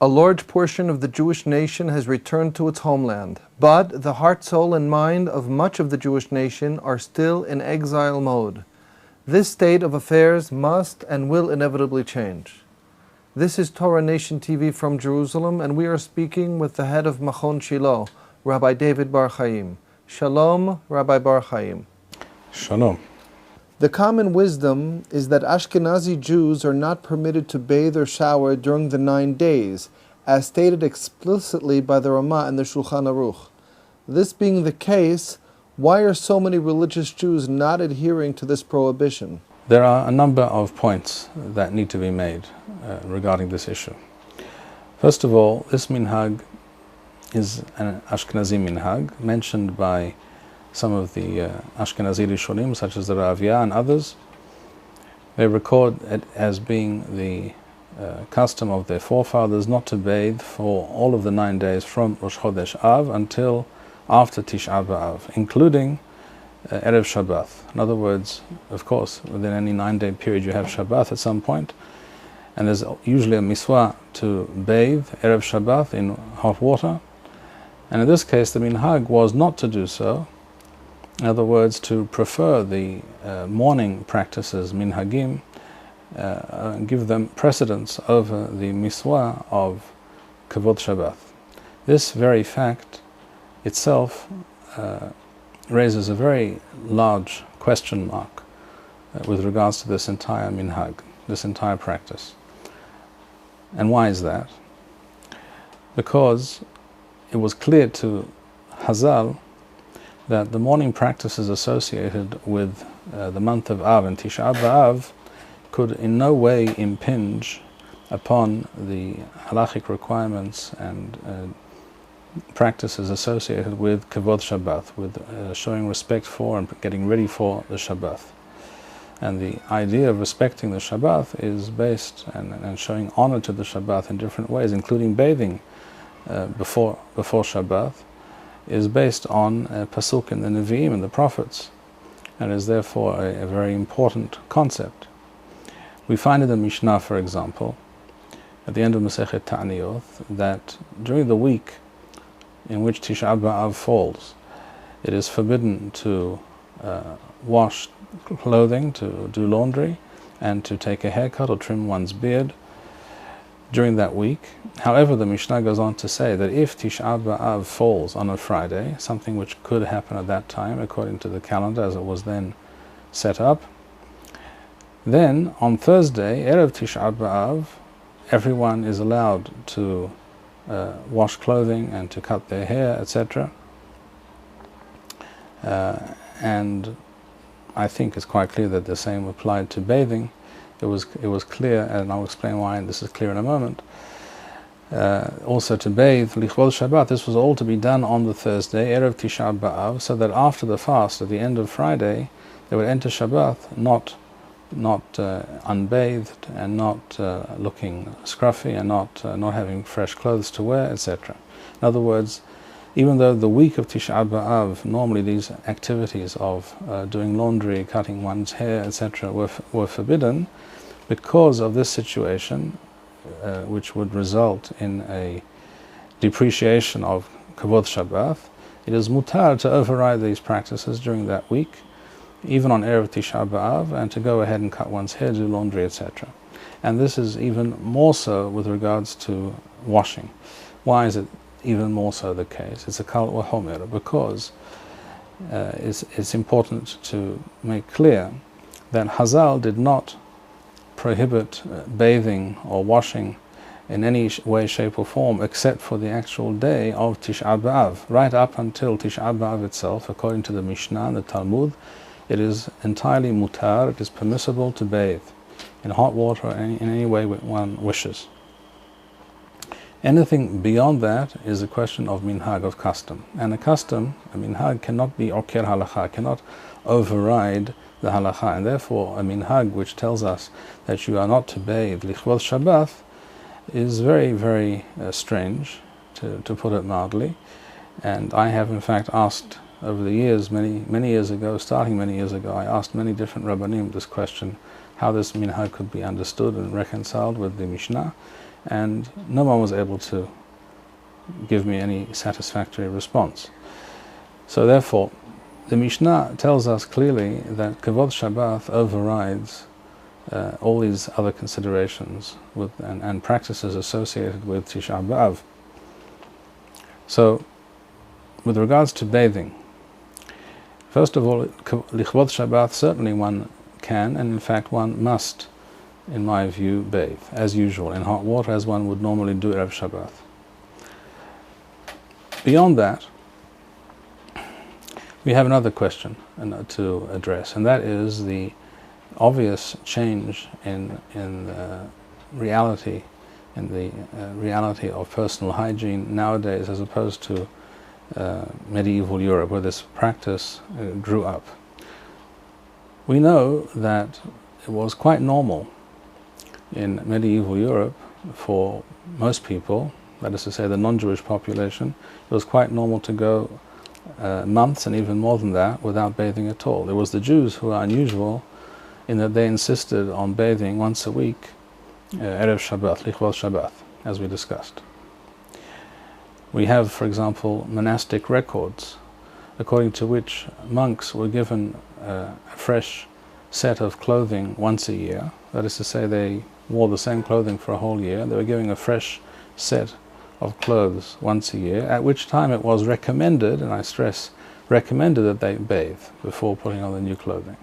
A large portion of the Jewish nation has returned to its homeland, but the heart, soul, and mind of much of the Jewish nation are still in exile mode. This state of affairs must and will inevitably change. This is Torah Nation TV from Jerusalem, and we are speaking with the head of Machon Shilo, Rabbi David Bar-Hayim. Shalom, Rabbi Bar-Hayim. Shalom. The common wisdom is that Ashkenazi Jews are not permitted to bathe or shower during the 9 days, as stated explicitly by the Ramah and the Shulchan Aruch. This being the case, why are so many religious Jews not adhering to this prohibition? There are a number of points that need to be made regarding this issue. First of all, this minhag is an Ashkenazi minhag mentioned by some of the Ashkenazi Rishonim, such as the Rabbi and others. They record it as being the custom of their forefathers not to bathe for all of the 9 days from Rosh Chodesh Av until after Tisha B'Av, including Erev Shabbat. In other words, of course, within any 9-day period you have Shabbat at some point, and there's usually a miswah to bathe Erev Shabbat in hot water, and in this case the minhag was not to do so. In other words, to prefer the morning practices, minhagim, give them precedence over the miswah of Kavod Shabbat. This very fact itself raises a very large question mark with regards to this entire minhag, this entire practice. And why is that? Because it was clear to Hazal that the morning practices associated with the month of Av and Tisha B'Av could in no way impinge upon the Halakhic requirements and practices associated with Kavod Shabbat, with showing respect for and getting ready for the Shabbat. And the idea of respecting the Shabbat is based and showing honor to the Shabbat in different ways, including bathing before Shabbat, is based on a pasuk in the Nevi'im and the prophets, and is therefore a very important concept. We find in the Mishnah, for example, at the end of Masechet Ta'aniyot, that during the week in which Tisha B'Av falls, it is forbidden to wash clothing, to do laundry, and to take a haircut or trim one's beard during that week. However, the Mishnah goes on to say that if Tisha B'Av falls on a Friday, something which could happen at that time according to the calendar as it was then set up, then on Thursday, Erev Tisha B'Av, everyone is allowed to wash clothing and to cut their hair, etc. And I think it's quite clear that the same applied to bathing. It was clear, and I'll explain why, and this is clear in a moment. Also to bathe, Lichvod Shabbat, this was all to be done on the Thursday, Erev Tisha B'Av, so that after the fast, at the end of Friday, they would enter Shabbat not unbathed and not looking scruffy and not having fresh clothes to wear, etc. In other words, even though the week of Tisha B'Av, normally these activities of doing laundry, cutting one's hair, etc. were forbidden, because of this situation, which would result in a depreciation of Kavod Shabbat, it is mutar to override these practices during that week, even on Erev Tisha B'Av, and to go ahead and cut one's hair, do laundry, etc. And this is even more so with regards to washing. Why is it even more so the case? It's a kal v'chomer, because it's important to make clear that Hazal did not prohibit bathing or washing in any way, shape or form except for the actual day of Tisha B'Av. Right up until Tisha B'Av itself, according to the Mishnah and the Talmud, it is entirely mutar, it is permissible to bathe in hot water or in any way one wishes. Anything beyond that is a question of minhag, of custom. And a custom, a minhag, cannot be oker halakha, cannot override the halakha. And therefore, a minhag which tells us that you are not to bathe lichvod Shabbat is very, very strange, to put it mildly. And I have in fact asked over the years, many years ago, starting many years ago, I asked many different Rabbanim this question, how this minhag could be understood and reconciled with the Mishnah. and no one was able to give me any satisfactory response. So therefore, the Mishnah tells us clearly that Kavod Shabbat overrides all these other considerations and practices associated with Tisha B'Av. So, with regards to bathing, first of all, Lichvod Shabbat, certainly one can, and in fact one must, in my view, bathe, as usual, in hot water, as one would normally do Erev Shabbat. Beyond that, we have another question to address, and that is the obvious change in reality of personal hygiene nowadays, as opposed to medieval Europe, where this practice grew up. We know that it was quite normal in medieval Europe for most people, that is to say the non-Jewish population, it was quite normal to go months and even more than that without bathing at all. It was the Jews who are unusual in that they insisted on bathing once a week, Erev Shabbat, Lichvod Shabbat, as we discussed. We have, for example, monastic records, according to which monks were given a fresh set of clothing once a year. That is to say, they wore the same clothing for a whole year. They were given a fresh set of clothes once a year, at which time it was recommended, and I stress, recommended that they bathe before putting on the new clothing.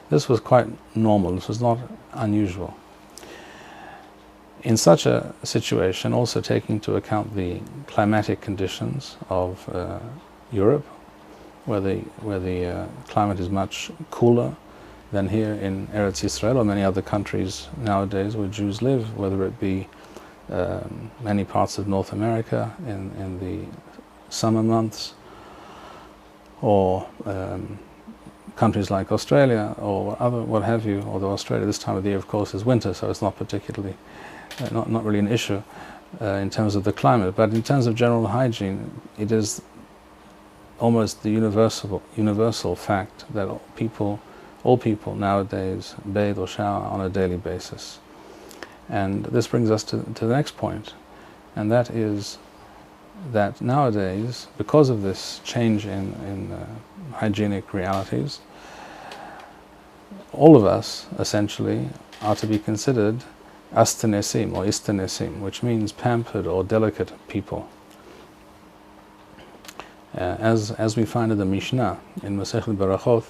This was quite normal, this was not unusual. In such a situation, also taking into account the climatic conditions of Europe, where the climate is much cooler than here in Eretz Yisrael or many other countries nowadays where Jews live, whether it be many parts of North America in the summer months, or countries like Australia or other what have you, although Australia this time of the year of course is winter, so it's not particularly not really an issue in terms of the climate, but in terms of general hygiene, it is almost the universal fact that all people nowadays bathe or shower on a daily basis. And this brings us to the next point, and that is that nowadays, because of this change in hygienic realities, all of us essentially are to be considered astanesim or istanesim, which means pampered or delicate people. As we find in the Mishnah in Masechet Berachot,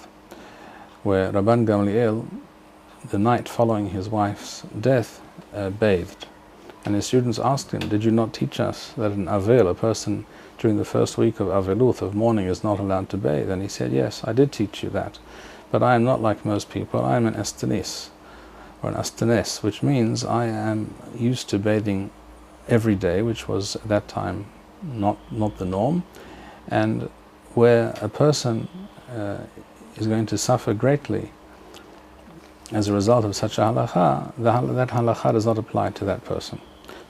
where Rabban Gamliel, the night following his wife's death, bathed, and his students asked him, "Did you not teach us that an avel, a person during the first week of aveluth, of mourning, is not allowed to bathe?" And he said, "Yes, I did teach you that, but I am not like most people. I am an astanis, or an astanes, which means I am used to bathing every day, which was at that time not the norm, and where a person is going to suffer greatly as a result of such a halakha, that halakha does not apply to that person."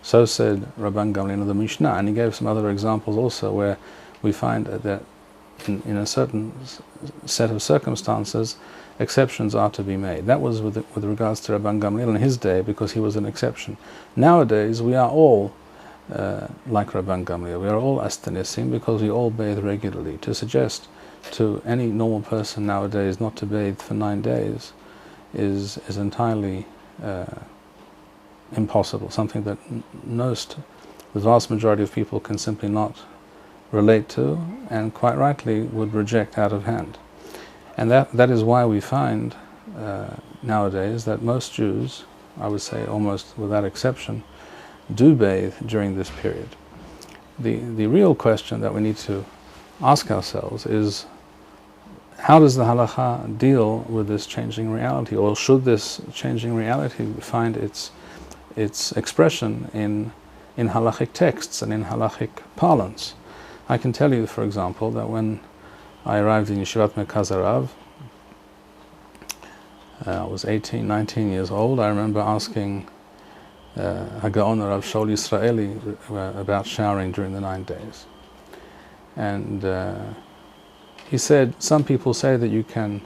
So said Rabban Gamliel of the Mishnah, and he gave some other examples also where we find that in a certain set of circumstances, exceptions are to be made. That was with regards to Rabban Gamliel in his day, because he was an exception. Nowadays, we are all like Rabban Gamliel. We are all astanesim because we all bathe regularly. To suggest to any normal person nowadays not to bathe for 9 days is entirely impossible, something that the vast majority of people can simply not relate to, and quite rightly would reject out of hand. And that is why we find nowadays that most Jews, I would say almost without exception, do bathe during this period. The real question that we need to ask ourselves is, how does the halakha deal with this changing reality, or should this changing reality find its expression in halakhic texts and in halakhic parlance? I can tell you, for example, that when I arrived in Yeshivat Merkaz Harav, I was 18, 19 years old. I remember asking Hagaon Rav Shaul Yisraeli about showering during the 9 days. And he said, some people say that you can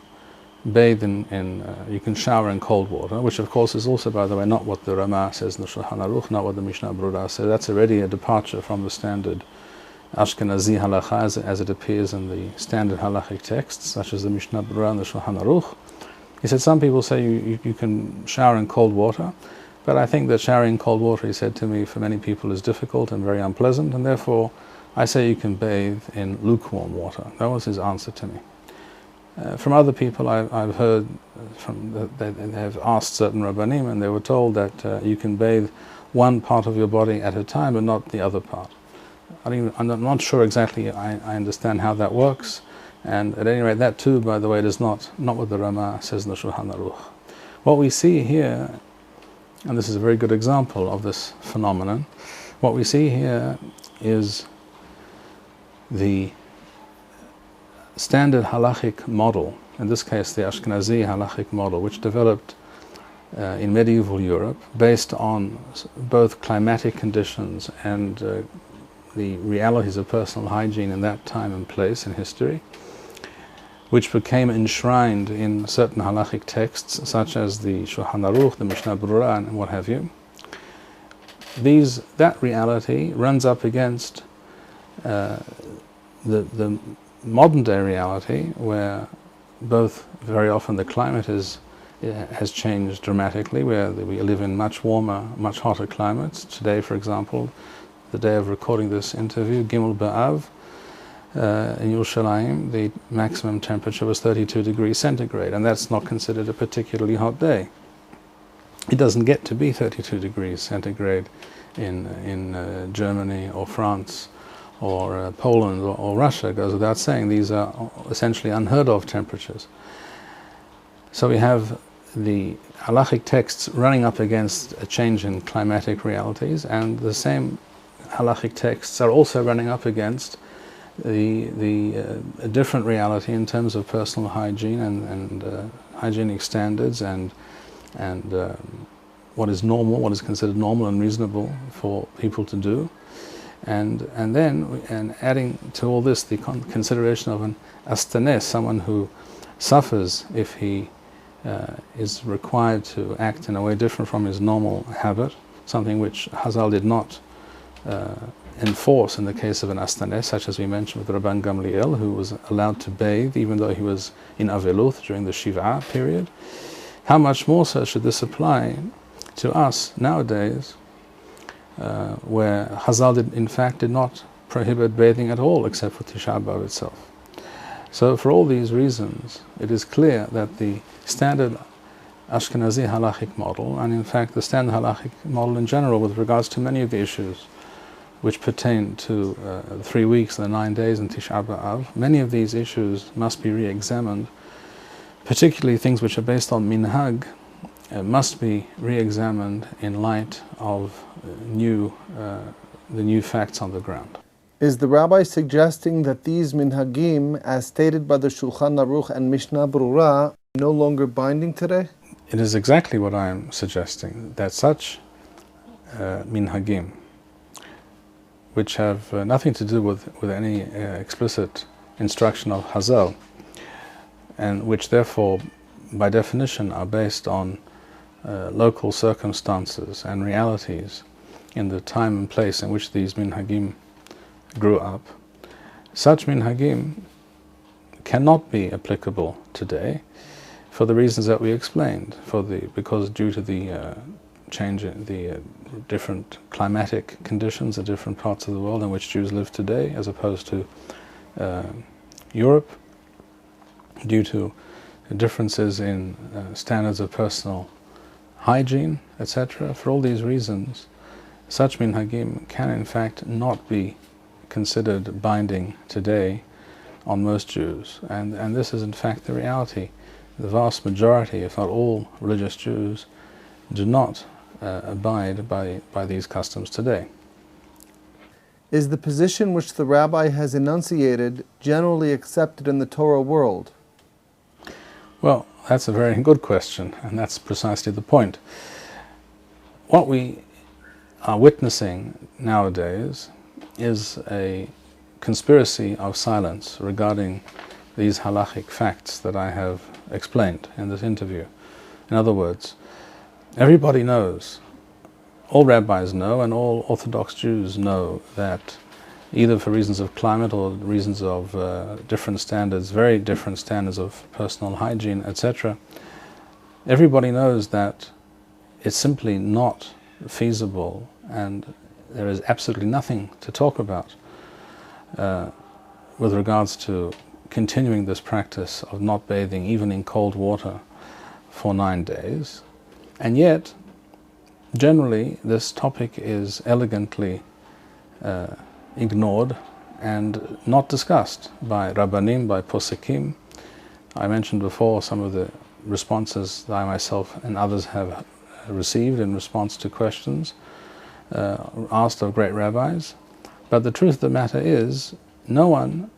bathe you can shower in cold water, which of course is also, by the way, not what the Rama says in the Shulchan Aruch, not what the Mishnah Berurah says. That's already a departure from the standard Ashkenazi halakha as it appears in the standard halakhic texts, such as the Mishnah Berurah and the Shulchan Aruch. He said some people say you can shower in cold water, but I think that showering in cold water, he said to me, for many people is difficult and very unpleasant, and therefore I say you can bathe in lukewarm water. That was his answer to me. From other people, I've heard they have asked certain Rabbanim, and they were told that you can bathe one part of your body at a time, but not the other part. I'm not sure exactly. I understand how that works, and at any rate, that too, by the way, is not what the Rama says in the Shulchan Aruch. What we see here, and this is a very good example of this phenomenon, what we see here is the standard halakhic model, in this case the Ashkenazi halakhic model, which developed in medieval Europe based on both climatic conditions and the realities of personal hygiene in that time and place in history, which became enshrined in certain halakhic texts such as the Shulchan Aruch, the Mishnah Berurah, and what have you. That reality runs up against the modern day reality, where both very often the climate has changed dramatically, where we live in much warmer, much hotter climates. Today, for example, the day of recording this interview, Gimel B'Av, in Yerushalayim, the maximum temperature was 32 degrees centigrade, and that's not considered a particularly hot day. It doesn't get to be 32 degrees centigrade in Germany or France or Poland or Russia. It goes without saying. These are essentially unheard of temperatures. So we have the halachic texts running up against a change in climatic realities, and the same halachic texts are also running up against a different reality in terms of personal hygiene and hygienic standards and what is normal, what is considered normal and reasonable for people to do. And adding to all this the consideration of an astanes, someone who suffers if he is required to act in a way different from his normal habit, something which Hazal did not enforce in the case of an astanes, such as we mentioned with Rabban Gamliel, who was allowed to bathe even though he was in Aveluth during the Shiva period. How much more so should this apply to us nowadays, where Hazal did not prohibit bathing at all except for Tisha B'Av itself. So for all these reasons, it is clear that the standard Ashkenazi halachic model, and in fact the standard halachic model in general with regards to many of the issues which pertain to 3 weeks and the 9 days in Tisha B'Av, many of these issues must be re-examined, particularly things which are based on minhag, must be re-examined in light of the new facts on the ground. Is the rabbi suggesting that these minhagim, as stated by the Shulchan Aruch and Mishnah Berurah, are no longer binding today? It is exactly what I am suggesting, that such minhagim, which have nothing to do with any explicit instruction of Hazal, and which therefore, by definition, are based on local circumstances and realities in the time and place in which these minhagim grew up, such minhagim cannot be applicable today for the reasons that we explained, because due to the change in the different climatic conditions in different parts of the world in which Jews live today as opposed to Europe, due to differences in standards of personal hygiene, etc. For all these reasons, such minhagim can in fact not be considered binding today on most Jews, and this is in fact the reality. The vast majority, if not all, religious Jews do not abide by these customs today. Is the position which the rabbi has enunciated generally accepted in the Torah world? Well, that's a very good question, and that's precisely the point. What we are witnessing nowadays is a conspiracy of silence regarding these halachic facts that I have explained in this interview. In other words, everybody knows, all rabbis know, and all Orthodox Jews know that either for reasons of climate or reasons of different standards, very different standards of personal hygiene, etc., everybody knows that it's simply not feasible, and there is absolutely nothing to talk about with regards to continuing this practice of not bathing even in cold water for 9 days. And yet, generally, this topic is elegantly ignored and not discussed by Rabbanim, by Posekim. I mentioned before some of the responses that I myself and others have received in response to questions asked of great rabbis. But the truth of the matter is, no one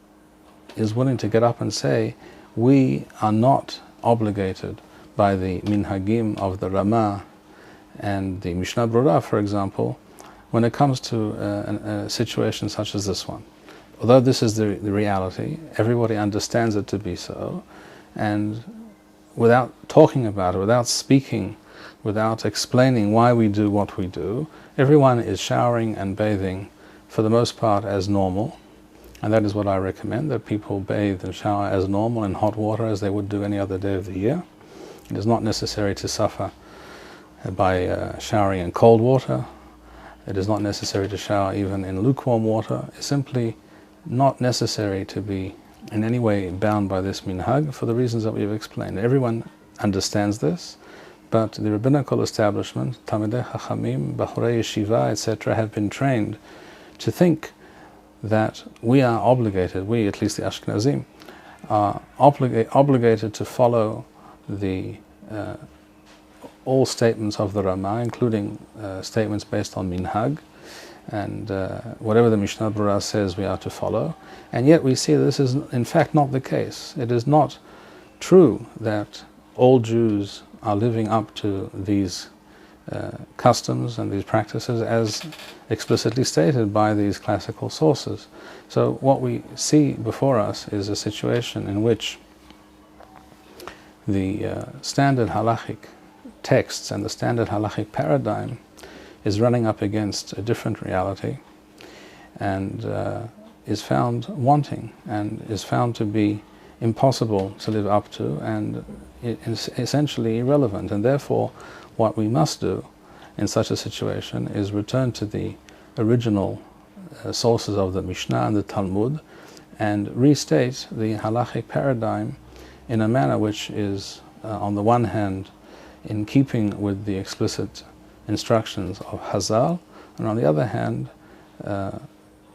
is willing to get up and say, we are not obligated by the minhagim of the Ramah and the Mishnah Brura, for example, when it comes to a situation such as this one. Although this is the reality, everybody understands it to be so, and without talking about it, without speaking, without explaining why we do what we do, everyone is showering and bathing for the most part as normal. And that is what I recommend, that people bathe and shower as normal in hot water as they would do any other day of the year. It is not necessary to suffer by showering in cold water. It is not necessary to shower even in lukewarm water. It's simply not necessary to be in any way bound by this minhag for the reasons that we've explained. Everyone understands this, but the rabbinical establishment, Talmidei Chachamim, Bachurei Yeshiva, etc., have been trained to think that we are obligated, we, at least the Ashkenazim, are obligated to follow the all statements of the Ramah, including statements based on minhag, and whatever the Mishnah Brura says we are to follow. And yet we see this is in fact not the case. It is not true that all Jews are living up to these customs and these practices as explicitly stated by these classical sources. So what we see before us is a situation in which the standard Halakhic texts and the standard Halakhic paradigm is running up against a different reality, and is found wanting, and is found to be impossible to live up to, and it is essentially irrelevant. And therefore what we must do in such a situation is return to the original sources of the Mishnah and the Talmud and restate the Halakhic paradigm in a manner which is, on the one hand, in keeping with the explicit instructions of Hazal, and on the other hand,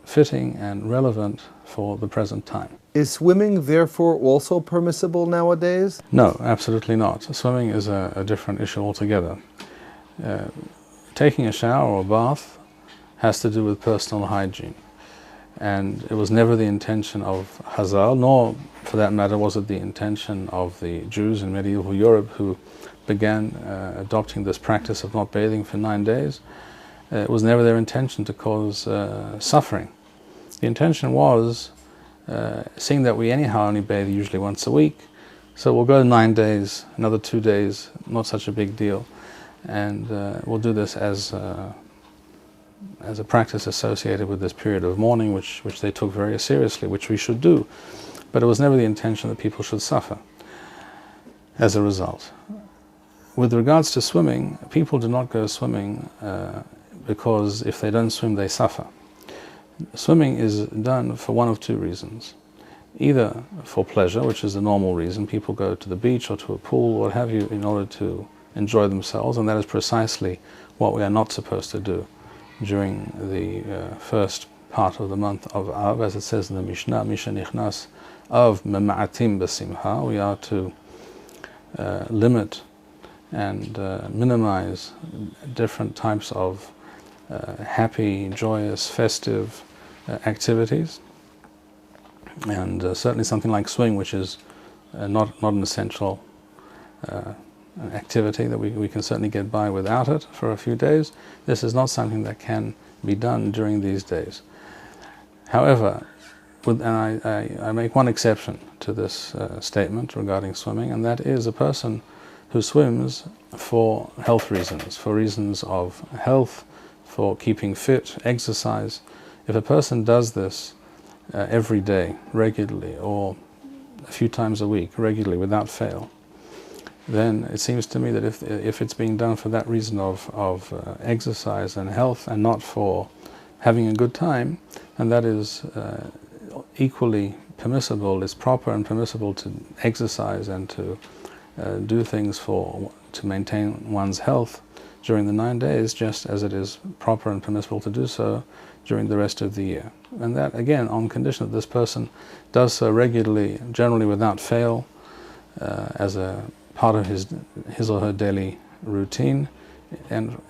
fitting and relevant for the present time. Is swimming therefore also permissible nowadays? No, absolutely not. Swimming is a different issue altogether. Taking a shower or bath has to do with personal hygiene, and it was never the intention of Hazal, nor for that matter was it the intention of the Jews in medieval Europe who began adopting this practice of not bathing for 9 days. It was never their intention to cause suffering. The intention was, seeing that we anyhow only bathe usually once a week, so we'll go 9 days, another 2 days, not such a big deal, and we'll do this as a practice associated with this period of mourning, which they took very seriously, which we should do, but it was never the intention that people should suffer as a result. With regards to swimming, people do not go swimming because if they don't swim they suffer. Swimming is done for one of two reasons. Either for pleasure, which is the normal reason, people go to the beach or to a pool, what have you, in order to enjoy themselves, and that is precisely what we are not supposed to do during the first part of the month of Av, as it says in the Mishnah, Mishanichnas of Mema'atim Besimha. We are to limit and minimize different types of happy, joyous, festive activities, and certainly something like swimming, which is not an essential activity, that we can certainly get by without it for a few days. This is not something that can be done during these days. However, I make one exception to this statement regarding swimming, and that is a person who swims for health reasons, for reasons of health, for keeping fit, exercise. If a person does this every day, regularly, or a few times a week, regularly, without fail, then it seems to me that if it's being done for that reason of exercise and health, and not for having a good time, and that is equally permissible, it's proper and permissible to exercise and to do things to maintain one's health during the 9 days, just as it is proper and permissible to do so during the rest of the year. And that, again, on condition that this person does so regularly, generally without fail, as a part of his or her daily routine, and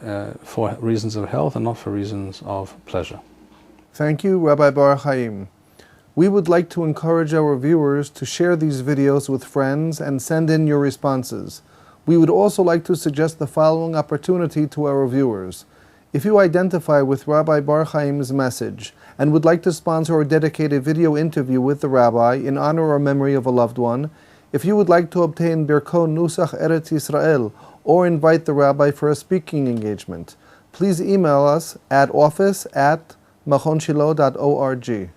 for reasons of health and not for reasons of pleasure. Thank you, Rabbi Bar-Hayim. We would like to encourage our viewers to share these videos with friends and send in your responses. We would also like to suggest the following opportunity to our viewers. If you identify with Rabbi Bar-Hayim's message and would like to sponsor or dedicate a video interview with the Rabbi in honor or memory of a loved one, if you would like to obtain Birko Nusach Eretz Yisrael or invite the Rabbi for a speaking engagement, please email us at office@machonshilo.org.